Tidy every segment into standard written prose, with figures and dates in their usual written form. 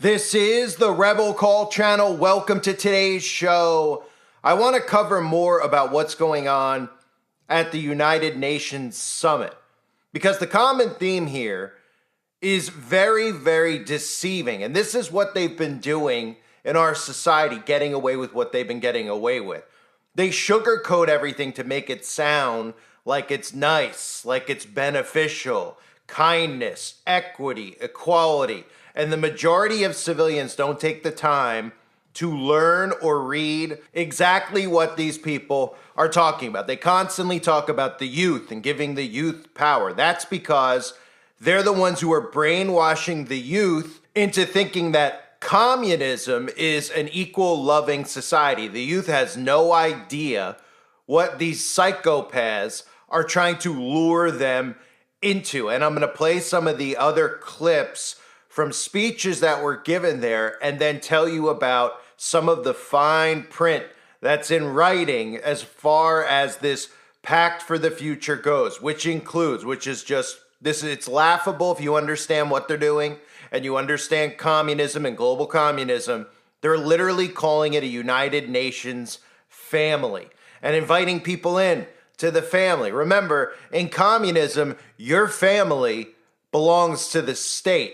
This is the Rebel Call channel. Welcome to today's show. I want to cover more about what's going on at the United Nations Summit because the common theme here is very, very deceiving. And this is what they've been doing in our society, getting away with what they've been getting away with. They sugarcoat everything to make it sound like it's nice, like it's beneficial, kindness, equity, equality. And the majority of civilians don't take the time to learn or read exactly what these people are talking about. They constantly talk about the youth and giving the youth power. That's because they're the ones who are brainwashing the youth into thinking that communism is an equal, loving society. The youth has no idea what these psychopaths are trying to lure them into. And I'm going to play some of the other clips from speeches that were given there and then tell you about some of the fine print that's in writing as far as this pact for the future goes, which is just this. It's laughable if you understand what they're doing and you understand communism and global communism. They're literally calling it a United Nations family and inviting people in to the family. Remember, in communism, your family belongs to the state.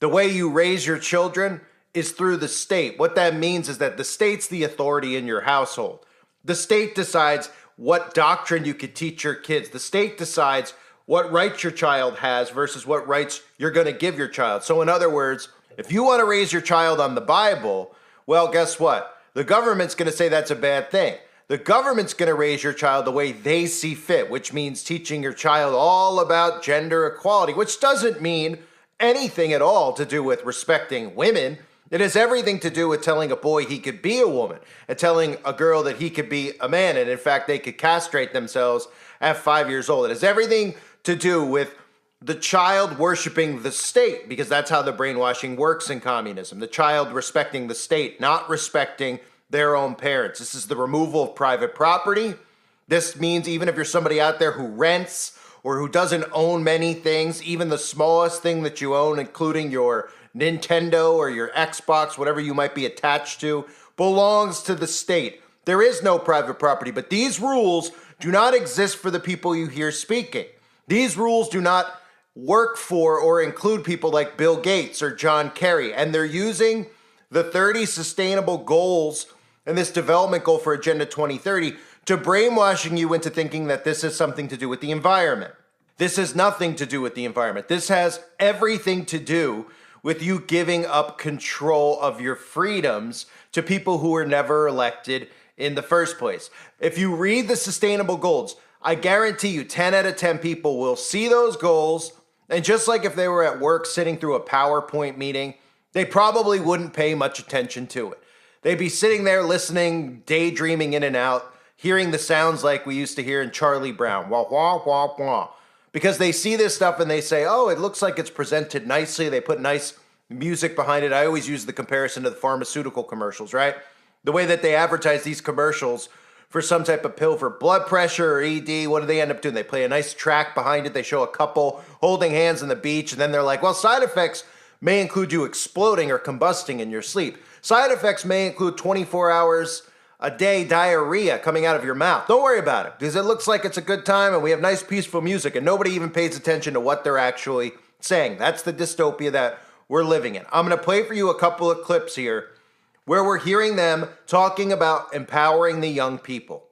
The way you raise your children is through the state. What that means is that the state's the authority in your household. The state decides what doctrine you could teach your kids. The state decides what rights your child has versus what rights you're going to give your child. So in other words, if you want to raise your child on the Bible, well, guess what? The government's going to say that's a bad thing. The government's going to raise your child the way they see fit, which means teaching your child all about gender equality, which doesn't mean anything at all to do with respecting women. It has everything to do with telling a boy he could be a woman and telling a girl that he could be a man. And in fact, they could castrate themselves at 5 years old. It has everything to do with the child worshiping the state, because that's how the brainwashing works in communism. The child respecting the state, not respecting their own parents. This is the removal of private property. This means even if you're somebody out there who rents or who doesn't own many things, even the smallest thing that you own, including your Nintendo or your Xbox, whatever you might be attached to, belongs to the state. There is no private property, but these rules do not exist for the people you hear speaking. These rules do not work for or include people like Bill Gates or John Kerry, and they're using the 30 sustainable goals and this development goal for Agenda 2030 to brainwashing you into thinking that this has something to do with the environment. This has nothing to do with the environment. This has everything to do with you giving up control of your freedoms to people who were never elected in the first place. If you read the sustainable goals, I guarantee you 10 out of 10 people will see those goals, and just like if they were at work sitting through a PowerPoint meeting, they probably wouldn't pay much attention to it. They'd be sitting there listening, daydreaming in and out, hearing the sounds like we used to hear in Charlie Brown, wah, wah, wah, wah. Because they see this stuff and they say, oh, it looks like it's presented nicely. They put nice music behind it. I always use the comparison to the pharmaceutical commercials, right? The way that they advertise these commercials for some type of pill for blood pressure or ED, what do they end up doing? They play a nice track behind it. They show a couple holding hands on the beach, and then they're like, well, side effects may include you exploding or combusting in your sleep. Side effects may include 24 hours a day diarrhea coming out of your mouth. Don't worry about it, because it looks like it's a good time and we have nice peaceful music and nobody even pays attention to what they're actually saying. That's the dystopia that we're living in. I'm going to play for you a couple of clips here where we're hearing them talking about empowering the young people.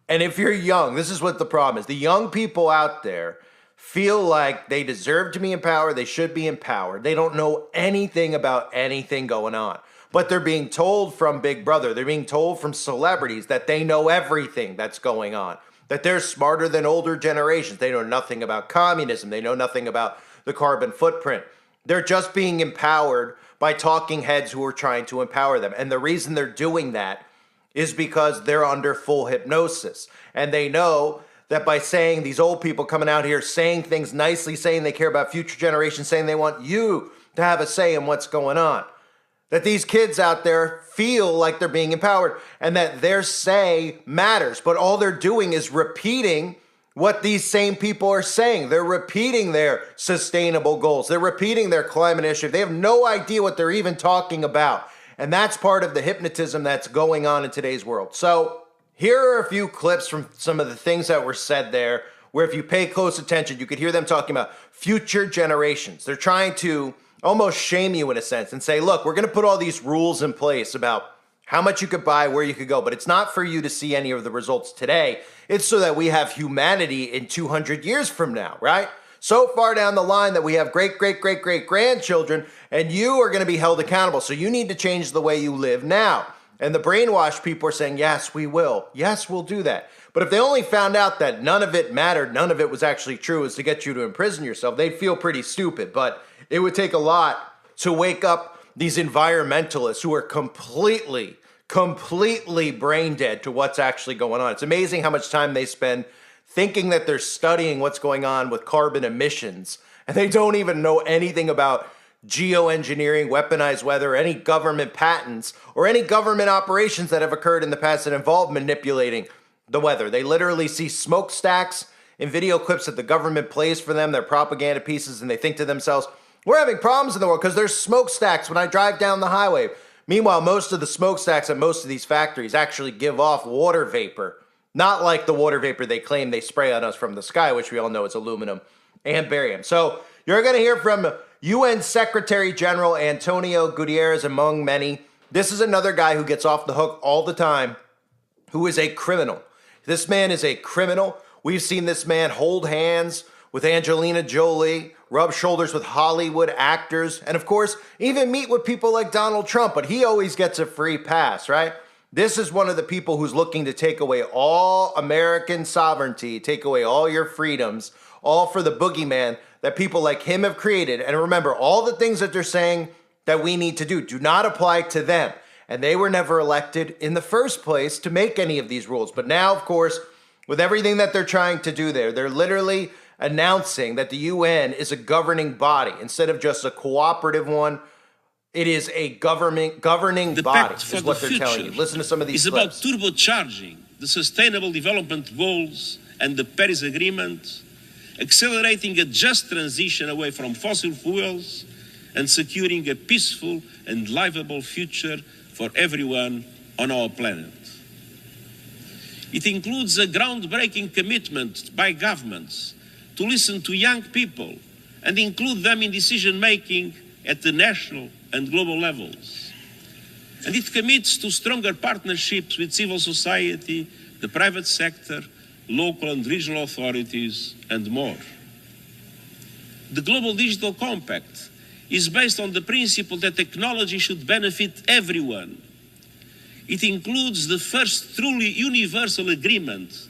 And if you're young, this is what the problem is. The young people out there feel like they deserve to be empowered. They should be empowered. They don't know anything about anything going on. But they're being told from Big Brother, they're being told from celebrities that they know everything that's going on, that they're smarter than older generations. They know nothing about communism. They know nothing about the carbon footprint. They're just being empowered by talking heads who are trying to empower them. And the reason they're doing that is because they're under full hypnosis. And they know that by saying, these old people coming out here saying things nicely, saying they care about future generations, saying they want you to have a say in what's going on, that these kids out there feel like they're being empowered and that their say matters. But all they're doing is repeating what these same people are saying. They're repeating their sustainable goals. They're repeating their climate initiative. They have no idea what they're even talking about. And that's part of the hypnotism that's going on in today's world. So here are a few clips from some of the things that were said there, where if you pay close attention, you could hear them talking about future generations. They're trying to almost shame you in a sense and say, look, we're going to put all these rules in place about how much you could buy, where you could go, but it's not for you to see any of the results today. It's so that we have humanity in 200 years from now, right? So far down the line that we have great-great-great-great-grandchildren, and you are going to be held accountable. So you need to change the way you live now. And the brainwashed people are saying, yes, we will. Yes, we'll do that. But if they only found out that none of it mattered, none of it was actually true, is to get you to imprison yourself, they'd feel pretty stupid. But it would take a lot to wake up these environmentalists who are completely brain dead to what's actually going on. It's amazing how much time they spend thinking that they're studying what's going on with carbon emissions, and they don't even know anything about geoengineering, weaponized weather, any government patents, or any government operations that have occurred in the past that involve manipulating the weather. They literally see smokestacks in video clips that the government plays for them, their propaganda pieces, and they think to themselves, we're having problems in the world because there's smokestacks when I drive down the highway. Meanwhile, most of the smokestacks at most of these factories actually give off water vapor, not like the water vapor they claim they spray on us from the sky, which we all know is aluminum and barium. So you're going to hear from UN Secretary General Antonio Guterres, among many. This is another guy who gets off the hook all the time, who is a criminal. This man is a criminal. We've seen this man hold hands with Angelina Jolie, rub shoulders with Hollywood actors, and of course, even meet with people like Donald Trump, but he always gets a free pass, right? This is one of the people who's looking to take away all American sovereignty, take away all your freedoms, all for the boogeyman that people like him have created. And remember, all the things that they're saying that we need to do not apply to them. And they were never elected in the first place to make any of these rules. But now, of course, with everything that they're trying to do there, they're literally announcing that the UN is a governing body instead of just a cooperative one. It is a governing body, is what they're telling you. Listen to some of these clips. It's about turbocharging the Sustainable Development Goals and the Paris Agreement, accelerating a just transition away from fossil fuels, and securing a peaceful and livable future for everyone on our planet. It includes a groundbreaking commitment by governments to listen to young people and include them in decision-making at the national and global levels. And it commits to stronger partnerships with civil society, the private sector, local and regional authorities, and more. The Global Digital Compact is based on the principle that technology should benefit everyone. It includes the first truly universal agreement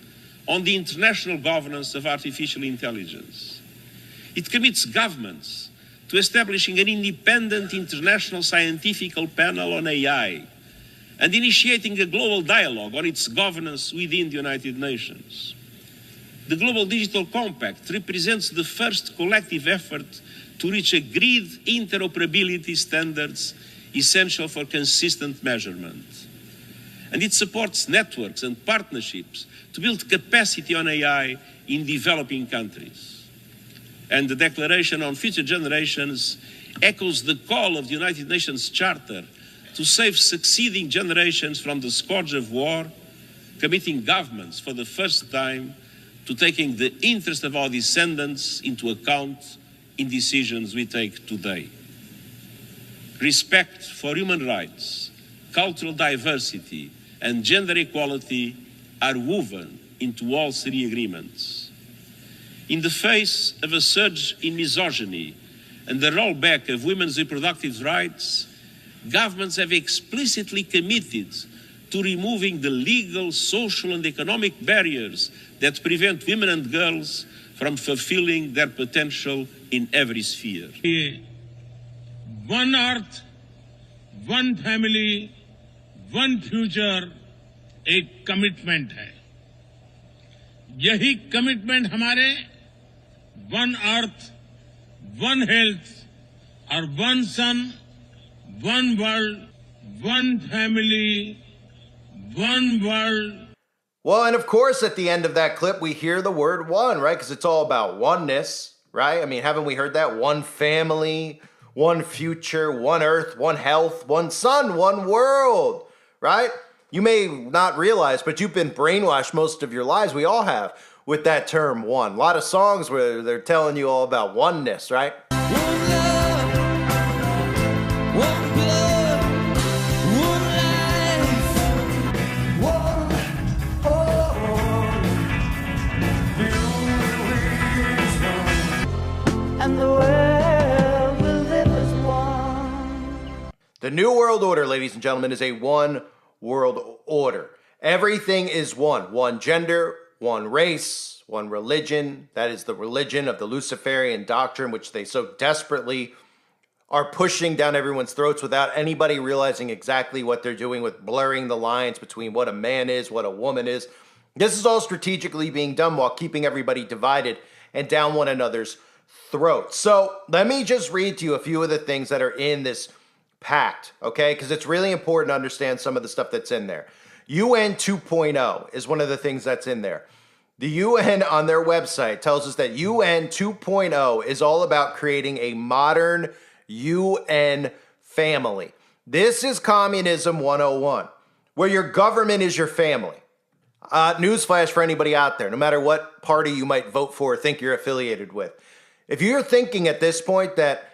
on the international governance of artificial intelligence. It commits governments to establishing an independent international scientific panel on AI and initiating a global dialogue on its governance within the United Nations. The Global Digital Compact represents the first collective effort to reach agreed interoperability standards essential for consistent measurement. And it supports networks and partnerships to build capacity on AI in developing countries. And the Declaration on Future Generations echoes the call of the United Nations Charter to save succeeding generations from the scourge of war, committing governments for the first time to taking the interest of our descendants into account in decisions we take today. Respect for human rights, cultural diversity, and gender equality are woven into all three agreements. In the face of a surge in misogyny and the rollback of women's reproductive rights, governments have explicitly committed to removing the legal, social, and economic barriers that prevent women and girls from fulfilling their potential in every sphere. One earth, one family, one future एक commitment है। यही commitment हमारे one earth, one health और one sun, one world, one family, one world. Well, and of course, at the end of that clip, we hear the word one, right? Because it's all about oneness, right? I mean, haven't we heard that? One family, one future, one earth, one health, one sun, one world, right? You may not realize, but you've been brainwashed most of your lives. We all have with that term one. A lot of songs where they're telling you all about oneness, right? One love, one blood, one life, one and the world will live as one. The New World Order, ladies and gentlemen, is a one world order. Everything is one. One gender, one race, one religion. That is the religion of the Luciferian doctrine, which they so desperately are pushing down everyone's throats without anybody realizing exactly what they're doing with blurring the lines between what a man is, what a woman is. This is all strategically being done while keeping everybody divided and down one another's throats. So let me just read to you a few of the things that are in this pact, okay? Because it's really important to understand some of the stuff that's in there. UN 2.0 is one of the things that's in there. The UN on their website tells us that UN 2.0 is all about creating a modern UN family. This is Communism 101, where your government is your family. Newsflash for anybody out there, no matter what party you might vote for or think you're affiliated with. If you're thinking at this point that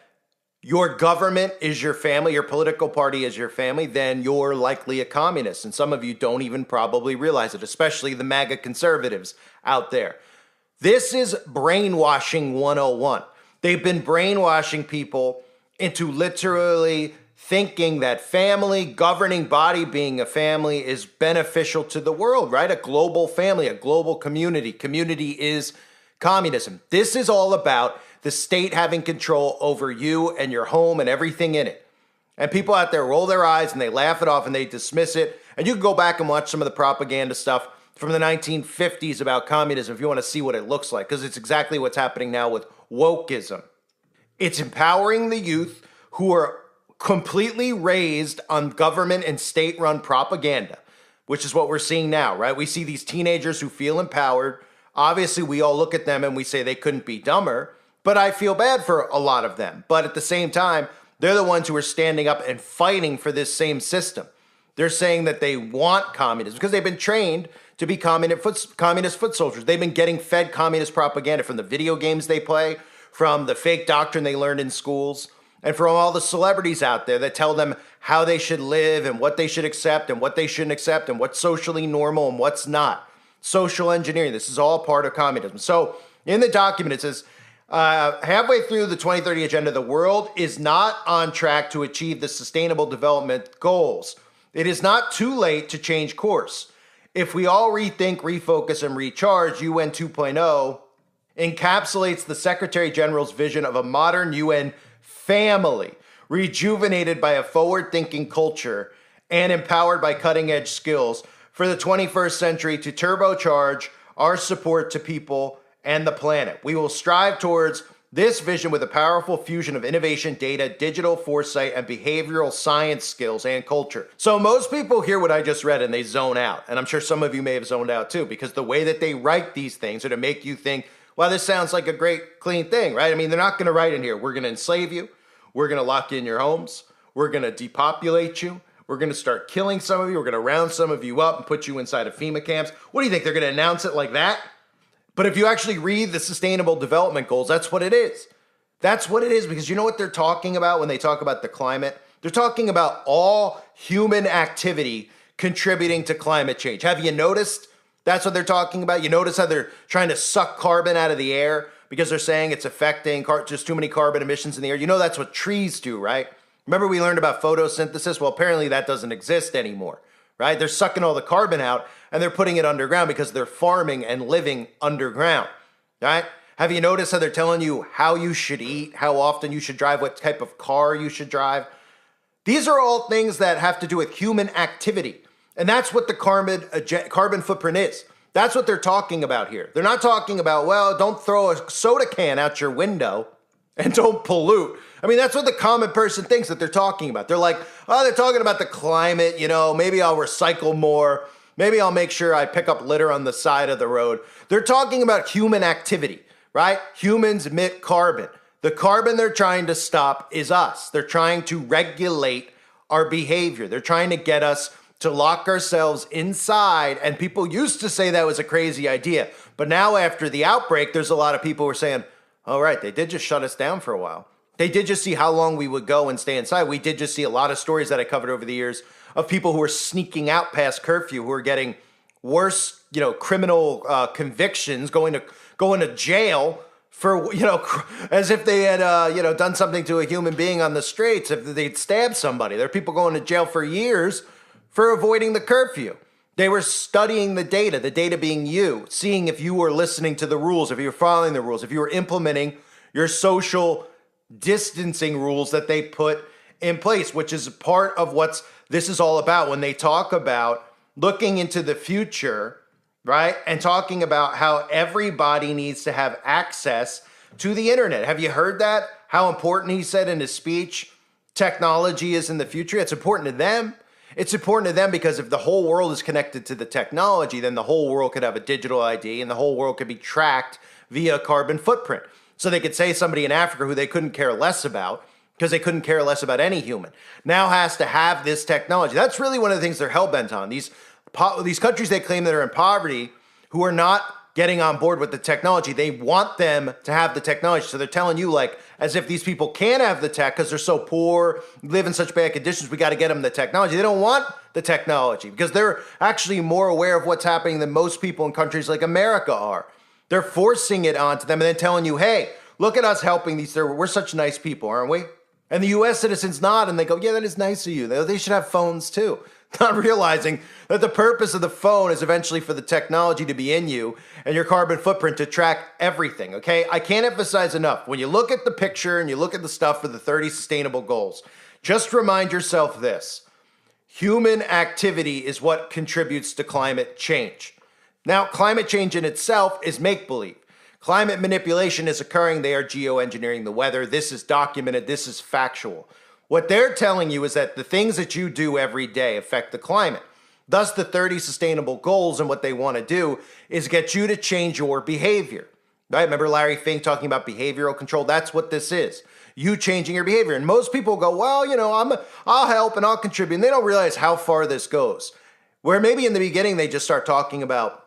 your government is your family, your political party is your family, then you're likely a communist. And some of you don't even probably realize it, especially the MAGA conservatives out there. This is brainwashing 101. They've been brainwashing people into literally thinking that family, governing body being a family is beneficial to the world, right? A global family, a global community. Community is communism. This is all about the state having control over you and your home and everything in it. And people out there roll their eyes and they laugh it off and they dismiss it. And you can go back and watch some of the propaganda stuff from the 1950s about communism if you want to see what it looks like, because it's exactly what's happening now with wokeism. It's empowering the youth who are completely raised on government and state-run propaganda, which is what we're seeing now, right? We see these teenagers who feel empowered. Obviously, we all look at them and we say they couldn't be dumber. But I feel bad for a lot of them. But at the same time, they're the ones who are standing up and fighting for this same system. They're saying that they want communism because they've been trained to be communist foot soldiers. They've been getting fed communist propaganda from the video games they play, from the fake doctrine they learned in schools, and from all the celebrities out there that tell them how they should live and what they should accept and what they shouldn't accept and what's socially normal and what's not. Social engineering. This is all part of communism. So in the document, it says, halfway through the 2030 agenda, the world is not on track to achieve the sustainable development goals. It is not too late to change course. If we all rethink, refocus, and recharge, UN 2.0 encapsulates the Secretary General's vision of a modern UN family, rejuvenated by a forward-thinking culture and empowered by cutting-edge skills for the 21st century to turbocharge our support to people and the planet. We will strive towards this vision with a powerful fusion of innovation, data, digital foresight, and behavioral science skills and culture. So most people hear what I just read and they zone out. And I'm sure some of you may have zoned out too, because the way that they write these things are to make you think, well, this sounds like a great, clean thing, right? I mean, they're not going to write in here, we're going to enslave you. We're going to lock you in your homes. We're going to depopulate you. We're going to start killing some of you. We're going to round some of you up and put you inside of FEMA camps. What do you think? They're going to announce it like that? But if you actually read the Sustainable Development Goals, that's what it is. That's what it is, because you know what they're talking about when they talk about the climate? They're talking about all human activity contributing to climate change. Have you noticed that's what they're talking about? You notice how they're trying to suck carbon out of the air because they're saying it's affecting just too many carbon emissions in the air? You know that's what trees do, right? Remember we learned about photosynthesis? Well, apparently that doesn't exist anymore, right? They're sucking all the carbon out and they're putting it underground because they're farming and living underground, right? Have you noticed how they're telling you how you should eat, how often you should drive, what type of car you should drive? These are all things that have to do with human activity. And that's what the carbon footprint is. That's what they're talking about here. They're not talking about, well, don't throw a soda can out your window and don't pollute. I mean, that's what the common person thinks that they're talking about. They're like, oh, they're talking about the climate, maybe I'll recycle more. Maybe I'll make sure I pick up litter on the side of the road. They're talking about human activity, right? Humans emit carbon. The carbon they're trying to stop is us. They're trying to regulate our behavior. They're trying to get us to lock ourselves inside. And people used to say that was a crazy idea. But now after the outbreak, there's a lot of people who are saying, all right, they did just shut us down for a while. They did just see how long we would go and stay inside. We did just see a lot of stories that I covered over the years of people who are sneaking out past curfew, who are getting worse, criminal convictions, going to jail for, as if they had, done something to a human being on the streets, if they'd stabbed somebody. There are people going to jail for years for avoiding the curfew. They were studying the data being you, seeing if you were listening to the rules, if you were following the rules, if you were implementing your social distancing rules that they put in place, which is part of what this is all about when they talk about looking into the future, right? And talking about how everybody needs to have access to the internet. Have you heard that? How important he said in his speech, technology is in the future. It's important to them. It's important to them because if the whole world is connected to the technology, then the whole world could have a digital ID and the whole world could be tracked via carbon footprint. So they could say somebody in Africa who they couldn't care less about, because they couldn't care less about any human, now has to have this technology. That's really one of the things they're hell-bent on. These countries they claim that are in poverty, who are not getting on board with the technology, they want them to have the technology. So they're telling you, like, as if these people can't have the tech because they're so poor, live in such bad conditions, we got to get them the technology. They don't want the technology because they're actually more aware of what's happening than most people in countries like America are. They're forcing it onto them and then telling you, hey, look at us helping these. We're such nice people, aren't we? And the U.S. citizens nod and they go, yeah, that is nice of you. They should have phones too. Not realizing that the purpose of the phone is eventually for the technology to be in you and your carbon footprint to track everything, okay? I can't emphasize enough. When you look at the picture and you look at the stuff for the 30 sustainable goals, just remind yourself this. Human activity is what contributes to climate change. Now, climate change in itself is make-believe. Climate manipulation is occurring. They are geoengineering the weather. This is documented. This is factual. What they're telling you is that the things that you do every day affect the climate. Thus, the 30 sustainable goals and what they want to do is get you to change your behavior. Right? Remember Larry Fink talking about behavioral control? That's what this is. You changing your behavior. And most people go, well, I'll help and I'll contribute. And they don't realize how far this goes. Where maybe in the beginning they just start talking about,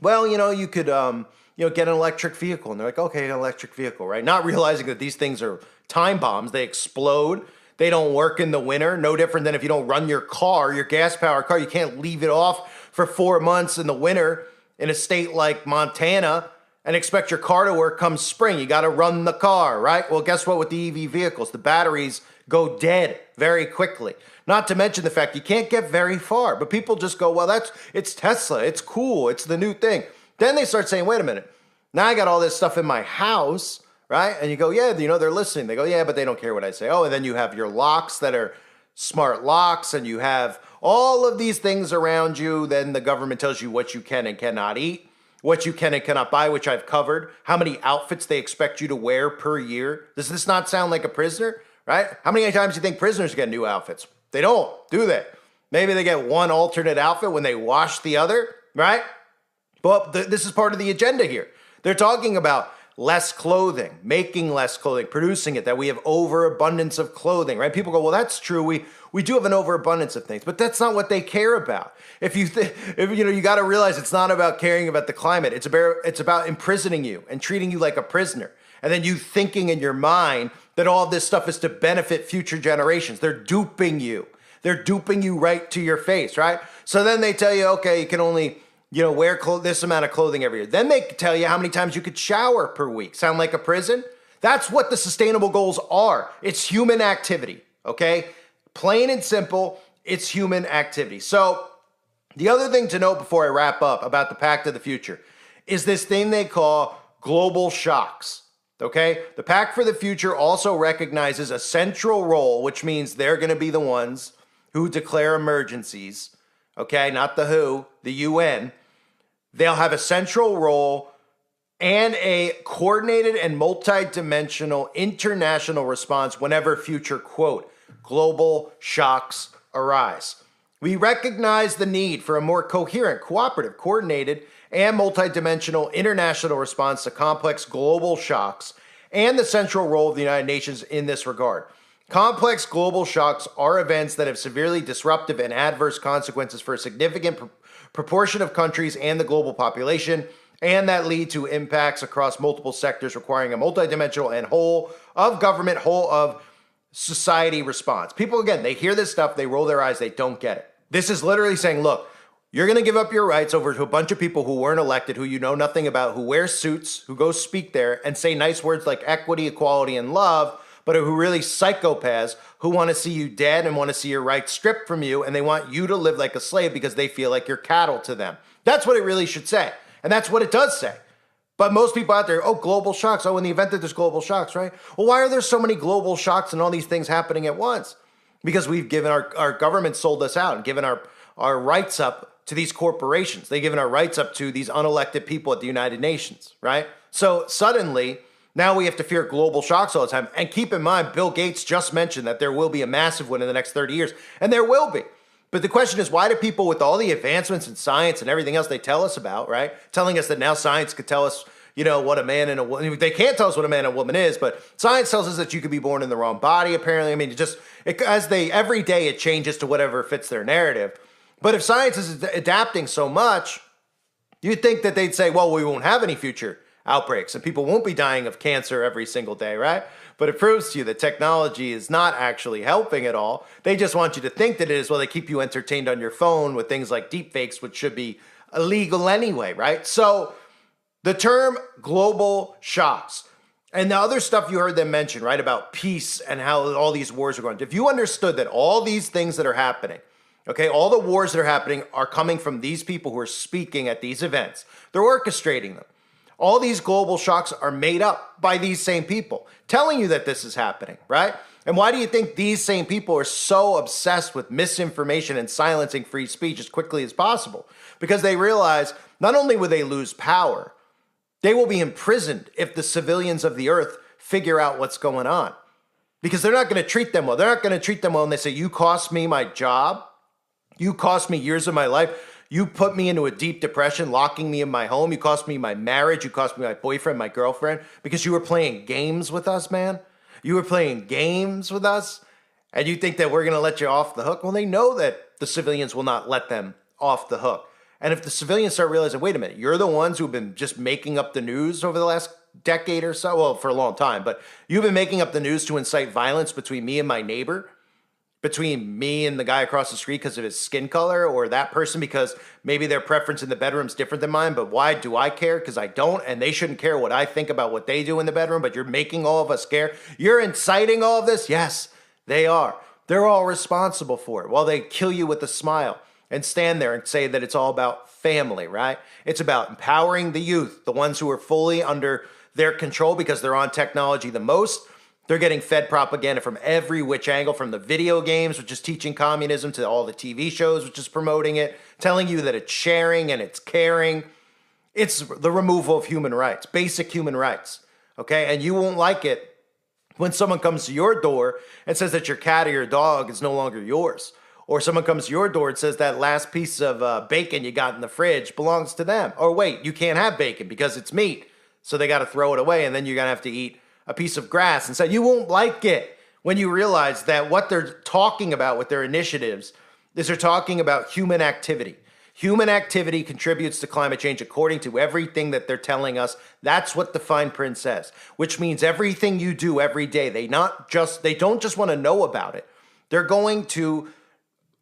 well, you could get an electric vehicle. And they're like, okay, an electric vehicle, right? Not realizing that these things are time bombs. They explode. They don't work in the winter. No different than if you don't run your car, your gas-powered car. You can't leave it off for 4 months in the winter in a state like Montana and expect your car to work come spring. You got to run the car, right? Well, guess what with the EV vehicles? The batteries go dead very quickly. Not to mention the fact you can't get very far. But people just go, well, it's Tesla. It's cool. It's the new thing. Then they start saying, wait a minute. Now I got all this stuff in my house, right? And you go, yeah, they're listening. They go, yeah, but they don't care what I say. Oh, and then you have your locks that are smart locks, and you have all of these things around you. Then the government tells you what you can and cannot eat, what you can and cannot buy, which I've covered, how many outfits they expect you to wear per year. Does this not sound like a prisoner, right? How many times do you think prisoners get new outfits? They don't, do they? Maybe they get one alternate outfit when they wash the other, right? But this is part of the agenda here. They're talking about less clothing, making less clothing, producing it, that we have overabundance of clothing, right? People go, well, that's true. We do have an overabundance of things, but that's not what they care about. You got to realize it's not about caring about the climate. It's about imprisoning you and treating you like a prisoner. And then you thinking in your mind that all this stuff is to benefit future generations. They're duping you. They're duping you right to your face, right? So then they tell you, okay, you can only wear this amount of clothing every year. Then they tell you how many times you could shower per week. Sound like a prison? That's what the sustainable goals are. It's human activity, okay? Plain and simple, it's human activity. So the other thing to note before I wrap up about the Pact of the Future is this thing they call global shocks, okay? The Pact for the Future also recognizes a central role, which means they're going to be the ones who declare emergencies, okay? Not the WHO, the UN. They'll have a central role and a coordinated and multidimensional international response whenever future, quote, global shocks arise. We recognize the need for a more coherent, cooperative, coordinated, and multidimensional international response to complex global shocks and the central role of the United Nations in this regard. Complex global shocks are events that have severely disruptive and adverse consequences for a significant proportion of countries and the global population, and that lead to impacts across multiple sectors requiring a multidimensional and whole of government, whole of society response. People, again, they hear this stuff, they roll their eyes, they don't get it. This is literally saying, look, you're going to give up your rights over to a bunch of people who weren't elected, who you know nothing about, who wear suits, who go speak there and say nice words like equity, equality, and love, but who really psychopaths who want to see you dead and want to see your rights stripped from you, and they want you to live like a slave because they feel like you're cattle to them. That's what it really should say. And that's what it does say. But most people out there, oh, global shocks. Oh, in the event that there's global shocks, right? Well, why are there so many global shocks and all these things happening at once? Because we've given our government sold us out and given our rights up to these corporations. They've given our rights up to these unelected people at the United Nations, right? So suddenly, now we have to fear global shocks all the time. And keep in mind, Bill Gates just mentioned that there will be a massive one in the next 30 years. And there will be. But the question is, why do people with all the advancements in science and everything else they tell us about, right? Telling us that now science could tell us, you know, what a man and a woman, they can't tell us what a man and a woman is, but science tells us that you could be born in the wrong body, apparently. I mean, every day it changes to whatever fits their narrative. But if science is adapting so much, you'd think that they'd say, well, we won't have any future outbreaks and people won't be dying of cancer every single day, right? But it proves to you that technology is not actually helping at all. They just want you to think that it is. Well, they keep you entertained on your phone with things like deepfakes, which should be illegal anyway, right? So the term global shocks and the other stuff you heard them mention, right, about peace and how all these wars are going. If you understood that all these things that are happening, okay, all the wars that are happening are coming from these people who are speaking at these events. They're orchestrating them. All these global shocks are made up by these same people telling you that this is happening, right? And why do you think these same people are so obsessed with misinformation and silencing free speech as quickly as possible? Because they realize not only will they lose power, they will be imprisoned if the civilians of the earth figure out what's going on. Because they're not going to treat them well. They're not going to treat them well and they say, you cost me my job. You cost me years of my life. You put me into a deep depression, locking me in my home. You cost me my marriage. You cost me my boyfriend, my girlfriend, because you were playing games with us, man. You were playing games with us, and you think that we're going to let you off the hook? Well, they know that the civilians will not let them off the hook. And if the civilians start realizing, wait a minute, you're the ones who've been just making up the news over the last decade or so, well, for a long time, but you've been making up the news to incite violence between me and my neighbor, between me and the guy across the street because of his skin color, or that person because maybe their preference in the bedroom is different than mine, but why do I care? Because I don't, and they shouldn't care what I think about what they do in the bedroom, but you're making all of us care. You're inciting all of this? Yes, they are. They're all responsible for it. While they kill you with a smile and stand there and say that it's all about family, right? It's about empowering the youth, the ones who are fully under their control because they're on technology the most. They're getting fed propaganda from every which angle, from the video games, which is teaching communism, to all the TV shows, which is promoting it, telling you that it's sharing and it's caring. It's the removal of human rights, basic human rights, okay? And you won't like it when someone comes to your door and says that your cat or your dog is no longer yours. Or someone comes to your door and says that last piece of bacon you got in the fridge belongs to them. Or wait, you can't have bacon because it's meat, so they got to throw it away, and then you're going to have to eat a piece of grass. And so you won't like it when you realize that what they're talking about with their initiatives is they're talking about human activity. Human activity contributes to climate change according to everything that they're telling us. That's what the fine print says, which means everything you do every day, they don't just want to know about it. They're going to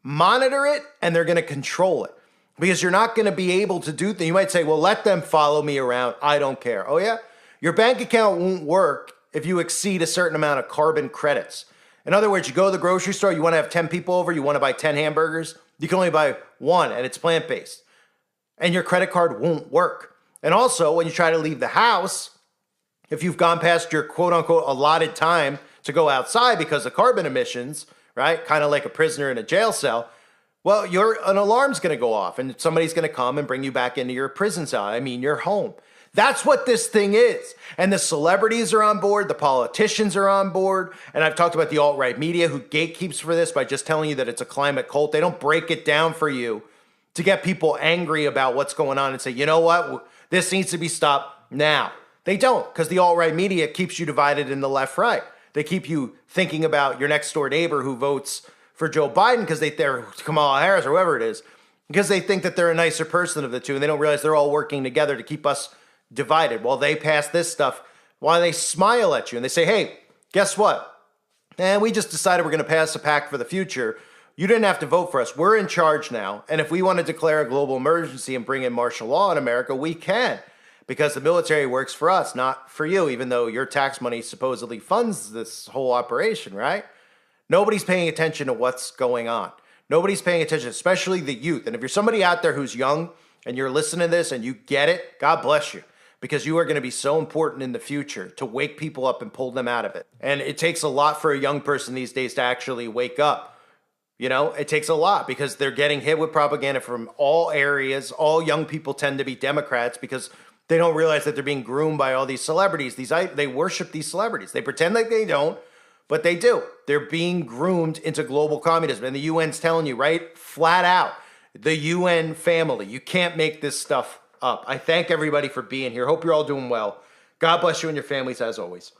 monitor it and they're going to control it, because you're not going to be able to do things. You might say, well, let them follow me around. I don't care. Oh yeah? Your bank account won't work if you exceed a certain amount of carbon credits. In other words, you go to the grocery store, you want to have 10 people over, you want to buy 10 hamburgers, you can only buy one and it's plant-based. And your credit card won't work. And also, when you try to leave the house, if you've gone past your quote-unquote allotted time to go outside because of carbon emissions, right, kind of like a prisoner in a jail cell, well, an alarm's going to go off and somebody's going to come and bring you back into your prison cell, your home. That's what this thing is. And the celebrities are on board, the politicians are on board, and I've talked about the alt-right media who gatekeeps for this by just telling you that it's a climate cult. They don't break it down for you to get people angry about what's going on and say, you know what, this needs to be stopped now. They don't, because the alt-right media keeps you divided in the left-right. They keep you thinking about your next door neighbor who votes for Joe Biden because they're Kamala Harris or whoever it is, because they think that they're a nicer person of the two, and they don't realize they're all working together to keep us divided. While they pass this stuff, while they smile at you and they say, hey, guess what? We just decided we're going to pass a pact for the future. You didn't have to vote for us. We're in charge now. And if we want to declare a global emergency and bring in martial law in America, we can. Because the military works for us, not for you, even though your tax money supposedly funds this whole operation, right? Nobody's paying attention to what's going on. Nobody's paying attention, especially the youth. And if you're somebody out there who's young and you're listening to this and you get it, God bless you. Because you are going to be so important in the future to wake people up and pull them out of it. And it takes a lot for a young person these days to actually wake up. You know, it takes a lot because they're getting hit with propaganda from all areas. All young people tend to be Democrats because they don't realize that they're being groomed by all these celebrities. They worship these celebrities. They pretend like they don't, but they do. They're being groomed into global communism. And the UN's telling you, right, flat out, the UN family, you can't make this stuff up. I thank everybody for being here. Hope you're all doing well. God bless you and your families as always.